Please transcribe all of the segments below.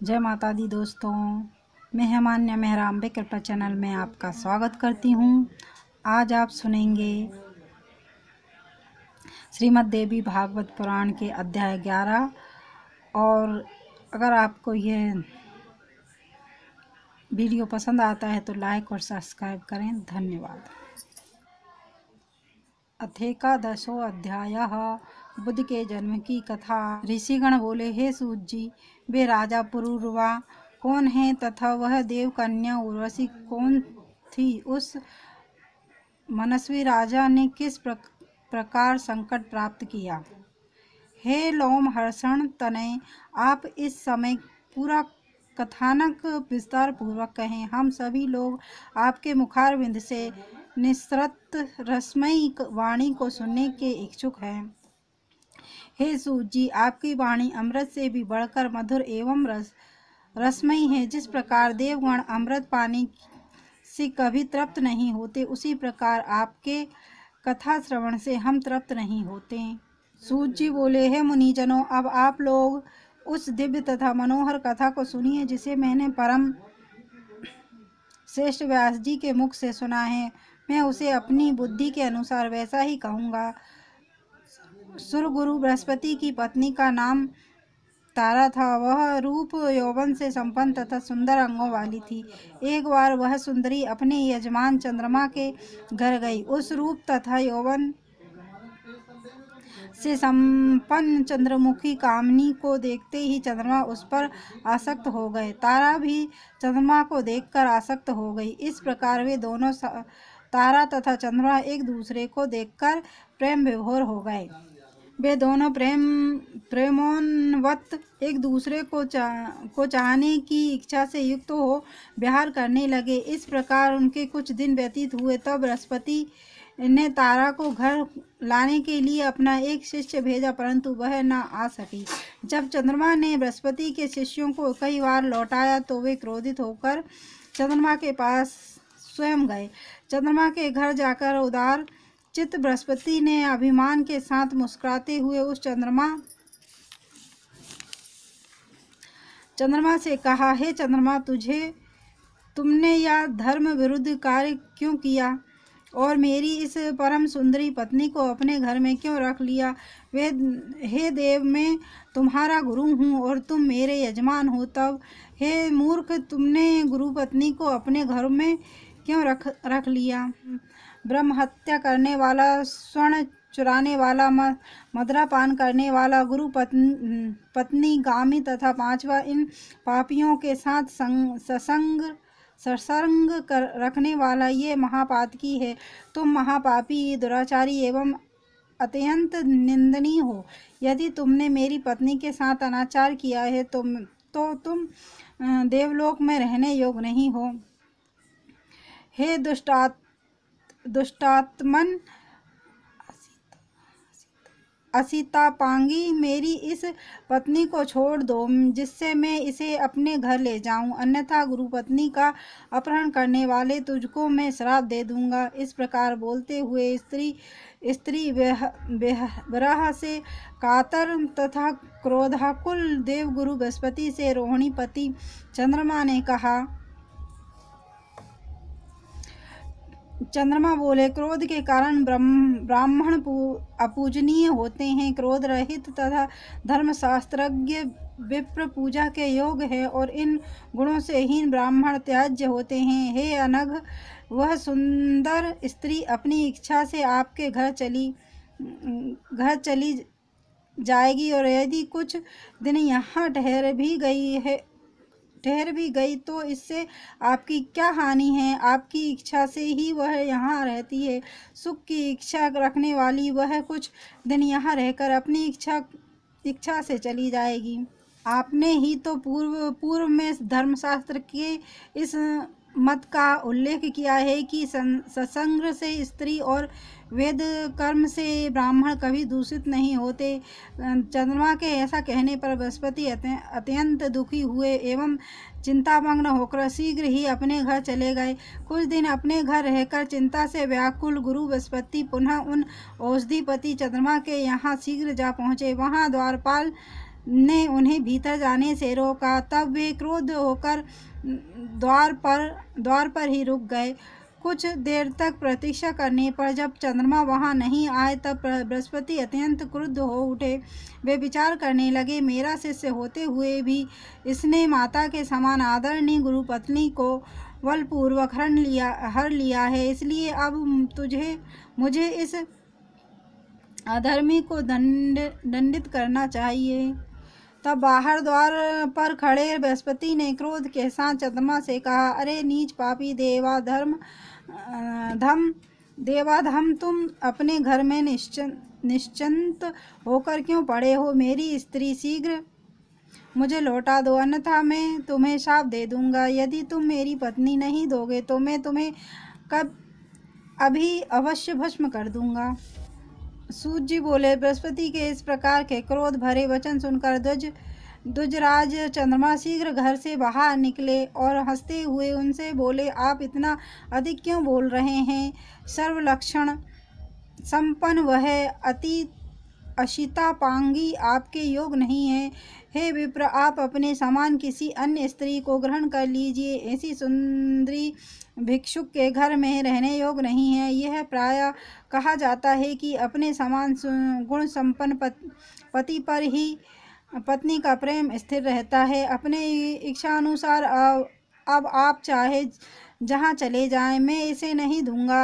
जय माता दी दोस्तों, मैं हेमान्या मेहराम्बे कृपा चैनल में आपका स्वागत करती हूँ। आज आप सुनेंगे श्रीमद् देवी भागवत पुराण के अध्याय 11। और अगर आपको यह वीडियो पसंद आता है तो लाइक और सब्सक्राइब करें। धन्यवाद। अथेकादशो अध्यायः। बुद्ध के जन्म की कथा। ऋषिगण बोले, हे सूत जी, वे राजा पुरूरवा कौन है तथा वह देव कन्या उर्वशी कौन थी? उस मनस्वी राजा ने किस प्रकार संकट प्राप्त किया? हे लोमहर्षण तनय, आप इस समय पूरा कथानक विस्तार पूर्वक कहें। हम सभी लोग आपके मुखारविंद से निसृत रसमयी वाणी को सुनने के इच्छुक हैं। हे सूत जी, आपकी वाणी अमृत से भी बढ़कर मधुर एवं रसमयी है। जिस प्रकार देवगण अमृत पानी से कभी तृप्त नहीं होते, उसी प्रकार आपके कथा श्रवण से हम तृप्त नहीं होते। सूत जी बोले, हे मुनिजनों, अब आप लोग उस दिव्य तथा मनोहर कथा को सुनिए जिसे मैंने परम श्रेष्ठ व्यास जी के मुख से सुना है। मैं उसे अपनी बुद्धि के अनुसार वैसा ही कहूँगा। सुरगुरु बृहस्पति की पत्नी का नाम तारा था। वह रूप यौवन से संपन्न तथा सुंदर अंगों वाली थी। एक बार वह सुंदरी अपने यजमान चंद्रमा के घर गई। उस रूप तथा यौवन से संपन्न चंद्रमुखी कामिनी को देखते ही चंद्रमा उस पर आसक्त हो गए। तारा भी चंद्रमा को देखकर आसक्त हो गई। इस प्रकार वे दोनों तारा तथा चंद्रमा एक दूसरे को देखकर प्रेम विभोर हो गए। वे दोनों प्रेमोन्वत एक दूसरे को चाहने की इच्छा से युक्त हो विहार करने लगे। इस प्रकार उनके कुछ दिन व्यतीत हुए। तब बृहस्पति ने तारा को घर लाने के लिए अपना एक शिष्य भेजा, परंतु वह न आ सकी। जब चंद्रमा ने बृहस्पति के शिष्यों को कई बार लौटाया तो वे क्रोधित होकर चंद्रमा के पास स्वयं गए। चंद्रमा के घर जाकर उदार चित्त बृहस्पति ने अभिमान के साथ मुस्कुराते हुए उस चंद्रमा से कहा, हे चंद्रमा, तुमने यह धर्म विरुद्ध कार्य क्यों किया और मेरी इस परम सुंदरी पत्नी को अपने घर में क्यों रख लिया? हे देव, मैं तुम्हारा गुरु हूँ और तुम मेरे यजमान हो। तब हे मूर्ख, तुमने गुरु पत्नी को अपने घर में क्यों रख लिया? ब्रह्म हत्या करने वाला, स्वर्ण चुराने वाला, मदिरा पान करने वाला, गुरु पत्नी गामी तथा पांचवा इन पापियों के साथ सत्संग रखने वाला ये महापातकी है। तुम महापापी, दुराचारी एवं अत्यंत निंदनीय हो। यदि तुमने मेरी पत्नी के साथ अनाचार किया है तो तुम देवलोक में रहने योग्य नहीं हो। हे दुष्टात्मन असितापांगी, मेरी इस पत्नी को छोड़ दो, जिससे मैं इसे अपने घर ले जाऊं, अन्यथा गुरु पत्नी का अपहरण करने वाले तुझको मैं श्राप दे दूंगा। इस प्रकार बोलते हुए स्त्री विरह से कातर तथा क्रोधाकुल देवगुरु बृहस्पति से रोहिणीपति चंद्रमा ने कहा। चंद्रमा बोले, क्रोध के कारण ब्राह्मण अपूजनीय होते हैं। क्रोध रहित तथा धर्मशास्त्रज्ञ विप्र पूजा के योग्य है और इन गुणों से हीन ब्राह्मण त्याज्य होते हैं। हे अनघ, वह सुंदर स्त्री अपनी इच्छा से आपके घर चली जाएगी और यदि कुछ दिन यहाँ ठहर भी गई तो इससे आपकी क्या हानि है? आपकी इच्छा से ही वह यहाँ रहती है। सुख की इच्छा रखने वाली वह कुछ दिन यहाँ रहकर अपनी इच्छा से चली जाएगी। आपने ही तो पूर्व में धर्मशास्त्र के इस मत का उल्लेख किया है कि सत्संग से स्त्री और वेद कर्म से ब्राह्मण कभी दूषित नहीं होते। चंद्रमा के ऐसा कहने पर बृहस्पति अत्यंत दुखी हुए एवं चिंतामग्न होकर शीघ्र ही अपने घर चले गए। कुछ दिन अपने घर रहकर चिंता से व्याकुल गुरु बृहस्पति पुनः उन औषधिपति चंद्रमा के यहाँ शीघ्र जा पहुँचे। वहाँ द्वारपाल ने उन्हें भीतर जाने से रोका। तब वे क्रोध होकर द्वार पर ही रुक गए। कुछ देर तक प्रतीक्षा करने पर जब चंद्रमा वहां नहीं आए तब बृहस्पति अत्यंत क्रुद्ध हो उठे। वे विचार करने लगे, मेरा शिष्य होते हुए भी इसने माता के समान आदरणीय गुरु पत्नी को बलपूर्वक हर लिया है, इसलिए अब मुझे इस अधर्मी को दंडित करना चाहिए। तब बाहर द्वार पर खड़े बृहस्पति ने क्रोध के साथ चंद्रमा से कहा, अरे नीच पापी देवाधम, तुम अपने घर में निश्चिंत होकर क्यों पड़े हो? मेरी स्त्री शीघ्र मुझे लौटा दो, अन्यथा मैं तुम्हें शाप दे दूंगा। यदि तुम मेरी पत्नी नहीं दोगे तो मैं तुम्हें अभी अवश्य भस्म कर दूंगा। सूत जी बोले, बृहस्पति के इस प्रकार के क्रोध भरे वचन सुनकर द्विजराज चंद्रमा शीघ्र घर से बाहर निकले और हंसते हुए उनसे बोले, आप इतना अधिक क्यों बोल रहे हैं? सर्वलक्षण संपन्न वह अति अशितापांगी आपके योग नहीं है। हे विप्र, आप अपने समान किसी अन्य स्त्री को ग्रहण कर लीजिए। ऐसी सुंदरी भिक्षुक के घर में रहने योग्य नहीं है। यह प्रायः कहा जाता है कि अपने समान गुण संपन्न पति पर ही पत्नी का प्रेम स्थिर रहता है। अपने इच्छा अनुसार अब आप चाहे जहाँ चले जाएं, मैं इसे नहीं दूंगा।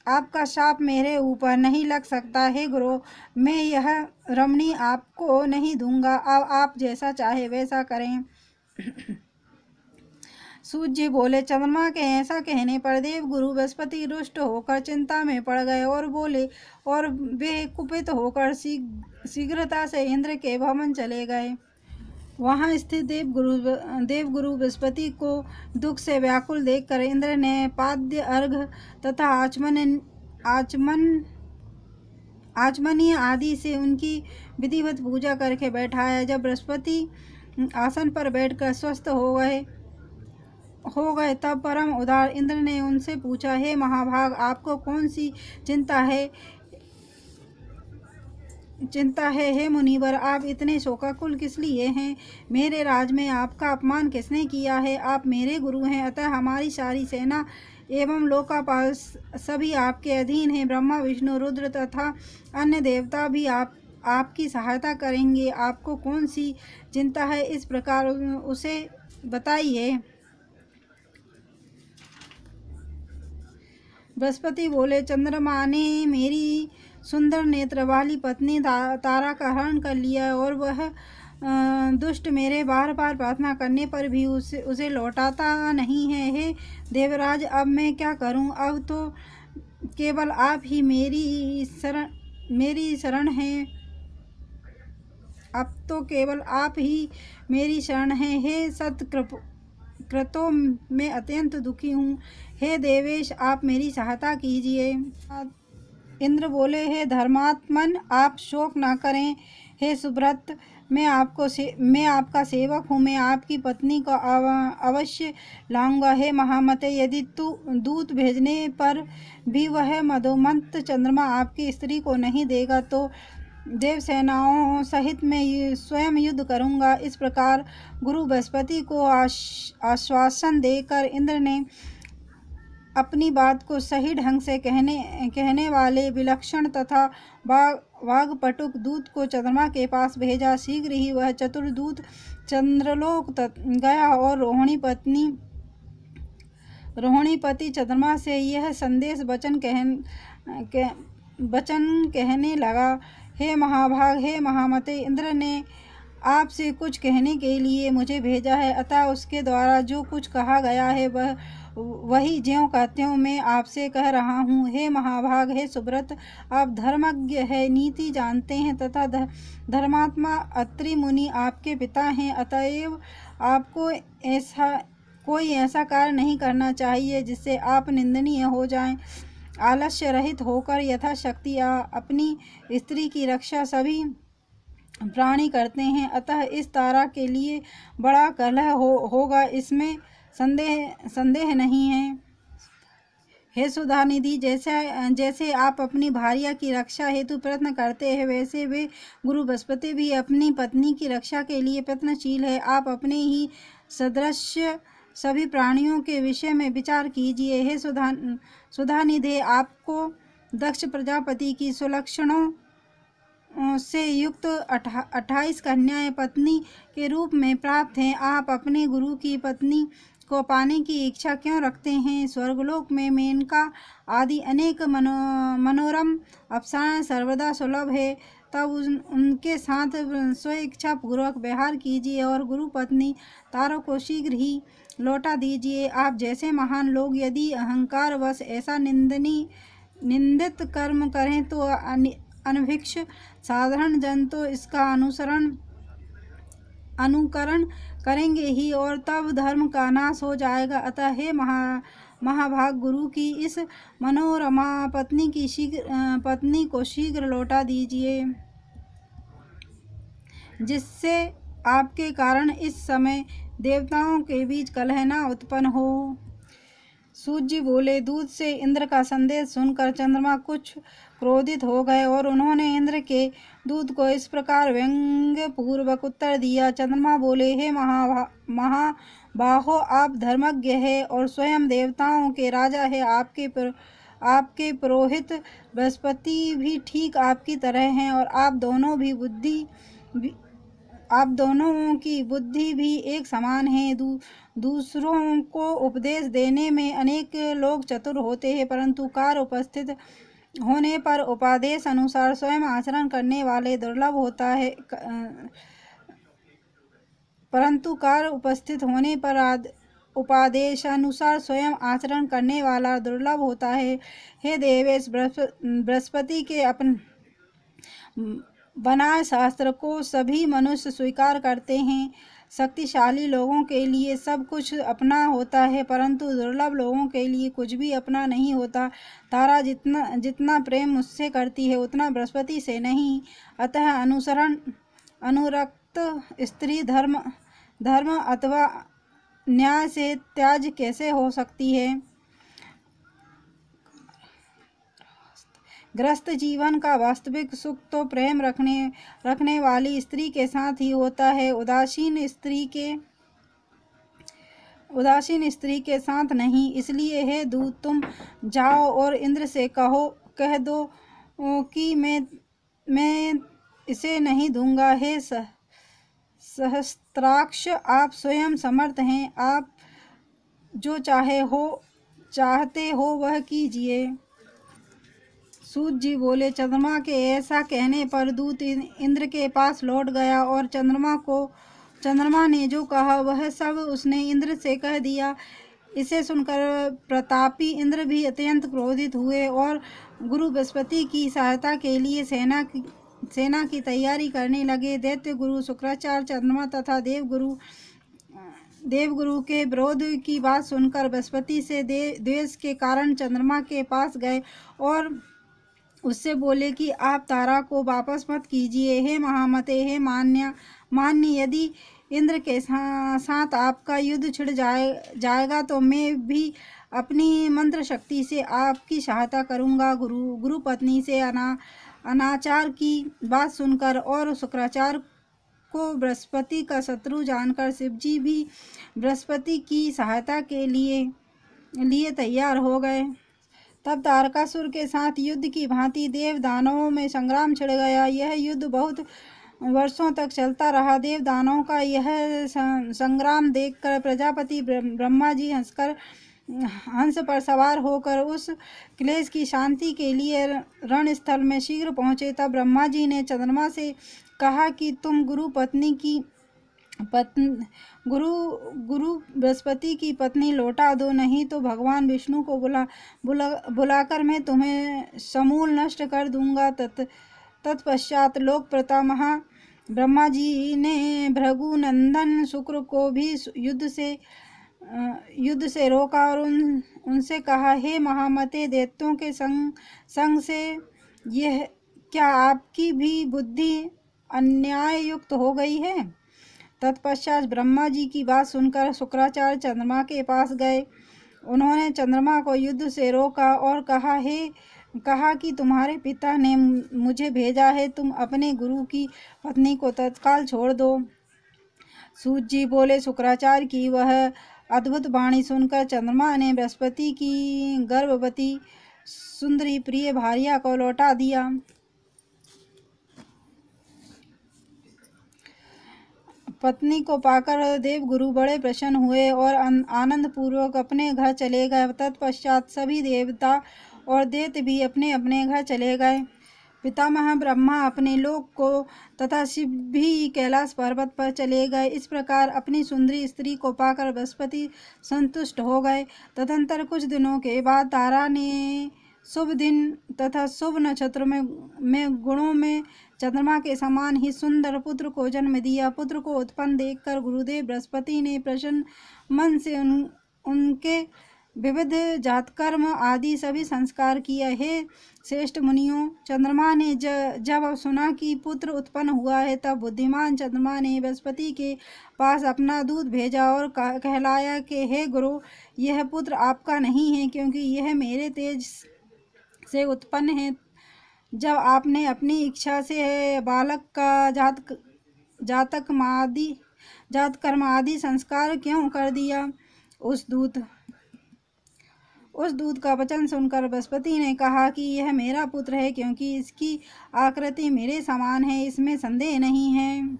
आपका शाप मेरे ऊपर नहीं लग सकता है गुरु। मैं यह रमणी आपको नहीं दूंगा। अब आप जैसा चाहे वैसा करें। सूत जी बोले, चंद्रमा के ऐसा कहने पर देव गुरु बृहस्पति रुष्ट होकर चिंता में पड़ गए और बोले, और वे कुपित होकर शीघ्रता से इंद्र के भवन चले गए। वहां स्थित देवगुरु बृहस्पति को दुख से व्याकुल देखकर इंद्र ने पाद्य अर्घ तथा आचमनीय आदि से उनकी विधिवत पूजा करके बैठाया। जब बृहस्पति आसन पर बैठकर स्वस्थ हो गए तब परम उदार इंद्र ने उनसे पूछा, हे महाभाग, आपको कौन सी चिंता है? हे मुनिवर, आप इतने शोकाकुल किस लिए हैं? मेरे राज में आपका अपमान किसने किया है? आप मेरे गुरु हैं, अतः हमारी सारी सेना एवं लोकापाल सभी आपके अधीन हैं। ब्रह्मा, विष्णु, रुद्र तथा अन्य देवता भी आपकी सहायता करेंगे। आपको कौन सी चिंता है? इस प्रकार उसे बताइए। बृहस्पति बोले, चंद्रमा ने मेरी सुंदर नेत्र वाली पत्नी तारा का हरण कर लिया और वह दुष्ट मेरे बार बार प्रार्थना करने पर भी उसे लौटाता नहीं है। हे देवराज, अब मैं क्या करूं? अब तो केवल आप ही मेरी शरण हैं। अब तो केवल आप ही मेरी शरण है। हे सत्कृतो, मैं अत्यंत दुखी हूँ। हे देवेश, आप मेरी सहायता कीजिए। इंद्र बोले, हे धर्मात्मन, आप शोक न करें। हे सुब्रत, मैं आपका सेवक हूँ। मैं आपकी पत्नी को अवश्य लाऊंगा। हे महामते, यदि दूत भेजने पर भी वह मदोमंत चंद्रमा आपकी स्त्री को नहीं देगा तो देव सेनाओं सहित मैं स्वयं युद्ध करूंगा। इस प्रकार गुरु बृहस्पति को आश्वासन देकर इंद्र ने अपनी बात को सही ढंग से कहने वाले विलक्षण तथा वाग्पटुक दूत को चंद्रमा के पास भेजा। शीघ्र ही वह चतुर दूत चंद्रलोक गया और रोहिणीपति चंद्रमा से यह संदेश वचन कहने लगा, हे महाभाग, हे महामते, इंद्र ने आपसे कुछ कहने के लिए मुझे भेजा है, अतः उसके द्वारा जो कुछ कहा गया है वही ज्यों का त्यों मैं आपसे कह रहा हूँ। हे महाभाग, हे सुब्रत, आप धर्मज्ञ है, नीति जानते हैं तथा धर्मात्मा अत्रि मुनि आपके पिता हैं। अतएव आपको कोई ऐसा कार्य नहीं करना चाहिए जिससे आप निंदनीय हो जाएं। आलस्य रहित होकर यथाशक्ति अपनी स्त्री की रक्षा सभी प्राणी करते हैं, अतः इस तारा के लिए बड़ा कलह होगा, इसमें संदेह नहीं है। हे सुधानिधि, जैसे आप अपनी भार्या की रक्षा हेतु प्रयत्न करते हैं, वैसे वे गुरु बृहस्पति भी अपनी पत्नी की रक्षा के लिए प्रयत्नशील है। आप अपने ही सदृश सभी प्राणियों के विषय में विचार कीजिए। हे सुधानिधि, आपको दक्ष प्रजापति की सुलक्षणों से युक्त 28 कन्याएं पत्नी के रूप में प्राप्त हैं। आप अपने गुरु की पत्नी को पाने की इच्छा क्यों रखते हैं? स्वर्गलोक में मेनका आदि अनेक मनोरम अप्सराएं सर्वदा सुलभ है। तब उनके साथ स्वेच्छा पूर्वक व्यवहार कीजिए और गुरु पत्नी तारों को शीघ्र ही लौटा दीजिए। आप जैसे महान लोग यदि अहंकार वश ऐसा निंदित कर्म करें तो अनभिक्ष साधारण जन तो इसका अनुकरण करेंगे ही और तब धर्म का नाश हो जाएगा। अतः हे महाभाग, गुरु की इस मनोरमा पत्नी को शीघ्र लौटा दीजिए, जिससे आपके कारण इस समय देवताओं के बीच कलह न उत्पन्न हो। सूत जी बोले, दूत से इंद्र का संदेश सुनकर चंद्रमा कुछ क्रोधित हो गए और उन्होंने इंद्र के दूत को इस प्रकार व्यंग्य पूर्वक उत्तर दिया। चंद्रमा बोले, हे महाबाहो, आप धर्मज्ञ है और स्वयं देवताओं के राजा है। आपके पुरोहित बृहस्पति भी ठीक आपकी तरह हैं और आप दोनों की बुद्धि भी एक समान है। दूसरों को उपदेश देने में अनेक लोग चतुर होते हैं, परंतु कार्य उपस्थित होने पर उपादेश अनुसार स्वयं आचरण करने वाले दुर्लभ होता है। परंतु कार्य उपस्थित होने पर उपादेशानुसार स्वयं आचरण करने वाला दुर्लभ होता है। हे देवेश, बृहस्पति के अपन बनाए शास्त्र को सभी मनुष्य स्वीकार करते हैं। शक्तिशाली लोगों के लिए सब कुछ अपना होता है, परंतु दुर्लभ लोगों के लिए कुछ भी अपना नहीं होता। तारा जितना प्रेम मुझसे करती है उतना बृहस्पति से नहीं। अतः अनुरक्त स्त्री धर्म अथवा न्याय से त्याज कैसे हो सकती है? ग्रस्त जीवन का वास्तविक सुख तो प्रेम रखने वाली स्त्री के साथ ही होता है, उदासीन स्त्री के साथ नहीं। इसलिए हे दूत, तुम जाओ और इंद्र से कह दो कि मैं इसे नहीं दूंगा। हे सहस्त्राक्ष, आप स्वयं समर्थ हैं, आप जो चाहते हो वह कीजिए। सूत जी बोले, चंद्रमा के ऐसा कहने पर दूत इंद्र के पास लौट गया और चंद्रमा ने जो कहा वह सब उसने इंद्र से कह दिया। इसे सुनकर प्रतापी इंद्र भी अत्यंत क्रोधित हुए और गुरु बृहस्पति की सहायता के लिए सेना की तैयारी करने लगे। दैत्य गुरु शुक्राचार्य चंद्रमा तथा देवगुरु के विरोध की बात सुनकर बृहस्पति से द्वेष के कारण चंद्रमा के पास गए और उससे बोले कि आप तारा को वापस मत कीजिए। हे महामते, हे मान्य, यदि इंद्र के साथ आपका युद्ध छिड़ जाएगा तो मैं भी अपनी मंत्र शक्ति से आपकी सहायता करूंगा। गुरु पत्नी से अनाचार की बात सुनकर और शुक्राचार्य को बृहस्पति का शत्रु जानकर शिवजी भी बृहस्पति की सहायता के लिए तैयार हो गए। तब तारकासुर के साथ युद्ध की भांति देव दानवों में संग्राम छिड़ गया। यह युद्ध बहुत वर्षों तक चलता रहा। देव दानवों का यह संग्राम देखकर प्रजापति ब्रह्मा जी हंस पर सवार होकर उस क्लेश की शांति के लिए रणस्थल में शीघ्र पहुँचे। तब ब्रह्मा जी ने चंद्रमा से कहा कि तुम गुरु बृहस्पति की पत्नी लौटा दो, नहीं तो भगवान विष्णु को बुलाकर मैं तुम्हें समूल नष्ट कर दूंगा। तत्पश्चात लोक पितामह ब्रह्मा जी ने भृगुनंदन शुक्र को भी युद्ध से रोका और उनसे कहा, हे महामते, दैत्यों के संग से यह क्या आपकी भी बुद्धि अन्याय युक्त हो गई है? तत्पश्चात ब्रह्मा जी की बात सुनकर शुक्राचार्य चंद्रमा के पास गए उन्होंने चंद्रमा को युद्ध से रोका और कहा कि तुम्हारे पिता ने मुझे भेजा है, तुम अपने गुरु की पत्नी को तत्काल छोड़ दो। सूत जी बोले, शुक्राचार्य की वह अद्भुत वाणी सुनकर चंद्रमा ने बृहस्पति की गर्भवती सुंदरी प्रिय भार्या को लौटा दिया। पत्नी को पाकर देवगुरु बड़े प्रसन्न हुए और आनंद पूर्वक अपने घर चले गए। तत्पश्चात सभी देवता और दैत्य भी अपने अपने घर चले गए। पितामह ब्रह्मा अपने लोक को तथा शिव भी कैलाश पर्वत पर चले गए। इस प्रकार अपनी सुंदरी स्त्री को पाकर बृहस्पति संतुष्ट हो गए। तदंतर कुछ दिनों के बाद तारा ने शुभ दिन तथा शुभ नक्षत्र में गुणों में चंद्रमा के समान ही सुंदर पुत्र को जन्म दिया। पुत्र को उत्पन्न देखकर गुरुदेव बृहस्पति ने प्रसन्न मन से उनके विविध जातकर्म आदि सभी संस्कार किए। हे श्रेष्ठ मुनियों, चंद्रमा ने जब सुना कि पुत्र उत्पन्न हुआ है, तब बुद्धिमान चंद्रमा ने बृहस्पति के पास अपना दूत भेजा और कहलाया कि हे गुरु, यह पुत्र आपका नहीं है, क्योंकि यह मेरे तेज से उत्पन्न है। जब आपने अपनी इच्छा से बालक का जातकर्म आदि संस्कार क्यों कर दिया? उस दूत का वचन सुनकर बृहस्पति ने कहा कि यह मेरा पुत्र है, क्योंकि इसकी आकृति मेरे समान है, इसमें संदेह नहीं है।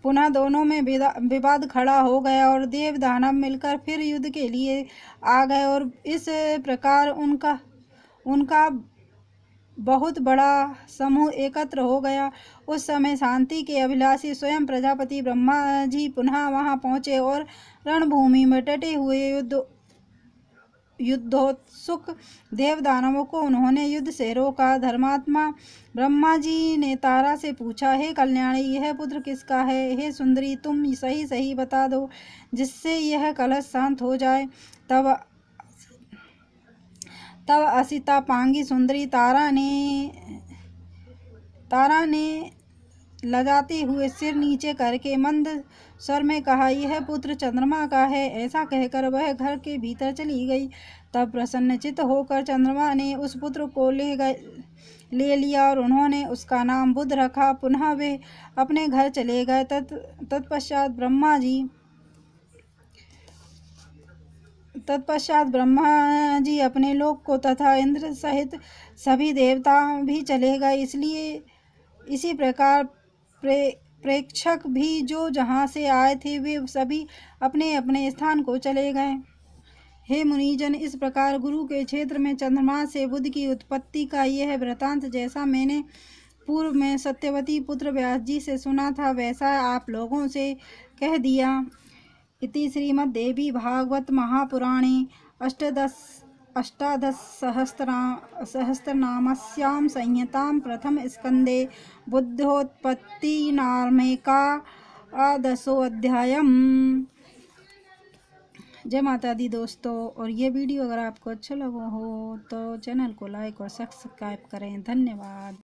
पुनः दोनों में विवाद खड़ा हो गया और देव दानव मिलकर फिर युद्ध के लिए आ गए और इस प्रकार उनका बहुत बड़ा समूह एकत्र हो गया। उस समय शांति के अभिलाषी स्वयं प्रजापति ब्रह्मा जी पुनः वहां पहुंचे और रणभूमि में डटे हुए युद्धोत्सुक देव दानवों को उन्होंने युद्ध से रोका। धर्मात्मा ब्रह्मा जी ने तारा से पूछा, हे कल्याणी, यह पुत्र किसका है? हे सुंदरी, तुम सही बता दो, जिससे यह कलह शांत हो जाए। तब असिता पांगी सुंदरी तारा ने लजाते हुए सिर नीचे करके मंद स्वर में कहा, यह पुत्र चंद्रमा का है। ऐसा कहकर वह घर के भीतर चली गई। तब प्रसन्नचित्त होकर चंद्रमा ने उस पुत्र को ले लिया और उन्होंने उसका नाम बुध रखा। पुनः वे अपने घर चले गए। तत्पश्चात ब्रह्मा जी अपने लोक को तथा इंद्र सहित सभी देवता भी चले गए। इसी प्रकार प्रेक्षक भी जो जहाँ से आए थे वे सभी अपने अपने स्थान को चले गए। हे मुनिजन, इस प्रकार गुरु के क्षेत्र में चंद्रमा से बुध की उत्पत्ति का यह वृतांत जैसा मैंने पूर्व में सत्यवती पुत्र व्यास जी से सुना था, वैसा आप लोगों से कह दिया। इति श्रीमद्देवी भागवत महापुराणे अष्टादशसहस्रनामस्यां संहितां प्रथम स्कंदे बुद्धोत्पत्तिनामैकादशोऽध्यायम्। जय माता दी दोस्तों, और ये वीडियो अगर आपको अच्छा लगा हो तो चैनल को लाइक और सब्सक्राइब करें। धन्यवाद।